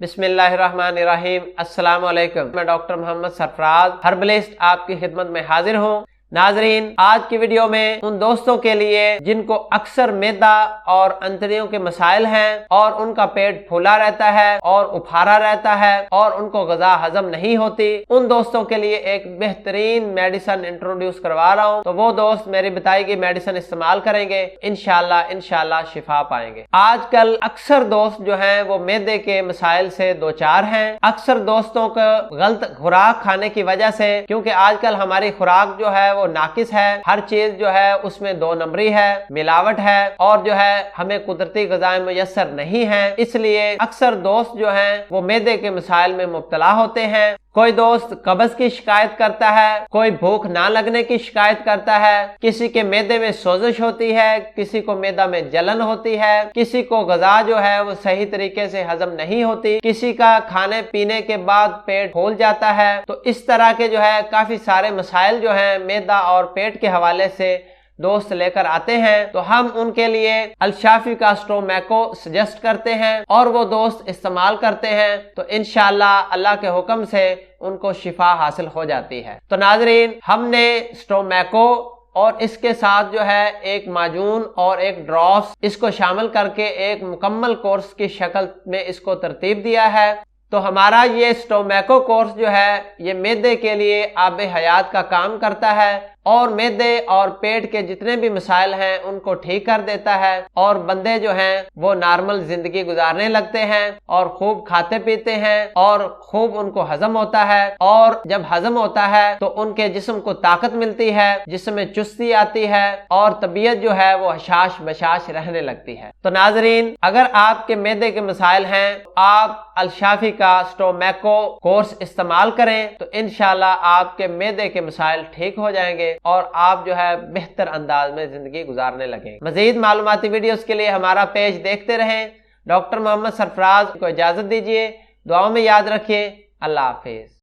बिस्मिल्लाहिर्रहमानिर्रहीम। अस्सलाम वालेकुम। मैं डॉक्टर मोहम्मद सरफराज हर्बलिस्ट आपकी खिदमत में हाजिर हूँ। नाजरीन, आज की वीडियो में उन दोस्तों के लिए जिनको अक्सर मैदा और अंतड़ियों के मसाइल हैं और उनका पेट फूला रहता है और उफारा रहता है और उनको ग़िज़ा हजम नहीं होती, उन दोस्तों के लिए एक बेहतरीन मेडिसिन इंट्रोड्यूस करवा रहा हूँ। तो वो दोस्त मेरी बताई गई मेडिसिन इस्तेमाल करेंगे, इंशाल्लाह शिफा पाएंगे। आजकल अक्सर दोस्त जो हैं वो मैदे के मसाइल से दो चार हैं। अक्सर दोस्तों को गलत खुराक खाने की वजह से, क्योंकि आजकल हमारी खुराक जो है वो नाकिस है, हर चीज जो है उसमें दो नंबरी है, मिलावट है और जो है हमें कुदरती ग़िज़ाएं मुयस्सर नहीं है। इसलिए अक्सर दोस्त जो हैं वो मैदे के मसाइल में मुब्तला होते हैं। कोई दोस्त कब्ज़ की शिकायत करता है, कोई भूख ना लगने की शिकायत करता है, किसी के मैदे में सोजिश होती है, किसी को मैदा में जलन होती है, किसी को ग़िज़ा जो है वो सही तरीके से हजम नहीं होती, किसी का खाने पीने के बाद पेट फूल जाता है। तो इस तरह के जो है काफी सारे मसाइल जो हैं मैदा और पेट के हवाले से दोस्त लेकर आते हैं। तो हम उनके लिए अल्शाफी का स्टोमैको सजेस्ट करते हैं और वो दोस्त इस्तेमाल करते हैं, तो इंशाल्लाह अल्लाह के हुक्म से उनको शिफा हासिल हो जाती है। तो नाजरीन, हमने स्टोमैको और इसके साथ जो है एक माजून और एक ड्रॉप्स इसको शामिल करके एक मुकम्मल कोर्स की शक्ल में इसको तरतीब दिया है। तो हमारा ये स्टोमैको कोर्स जो है ये मैदे के लिए आब हयात का काम करता है और मैदे और पेट के जितने भी मसाइल हैं उनको ठीक कर देता है और बंदे जो हैं वो नॉर्मल जिंदगी गुजारने लगते हैं और खूब खाते पीते हैं और खूब उनको हजम होता है। और जब हजम होता है तो उनके जिस्म को ताकत मिलती है, जिस्म में चुस्ती आती है और तबीयत जो है वो हशाश बशाश रहने लगती है। तो नाजरीन, अगर आपके मैदे के मसाइल हैं आप अल्शाफी का स्टोमैको कोर्स इस्तेमाल करें तो इंशाल्लाह आपके मैदे के मसाइल ठीक हो जाएंगे और आप जो है बेहतर अंदाज में जिंदगी गुजारने लगेंगे। मजीद मालूमाती वीडियोस के लिए हमारा पेज देखते रहें। डॉक्टर मोहम्मद सरफराज को इजाजत दीजिए, दुआओं में याद रखिए। अल्लाह हाफिज।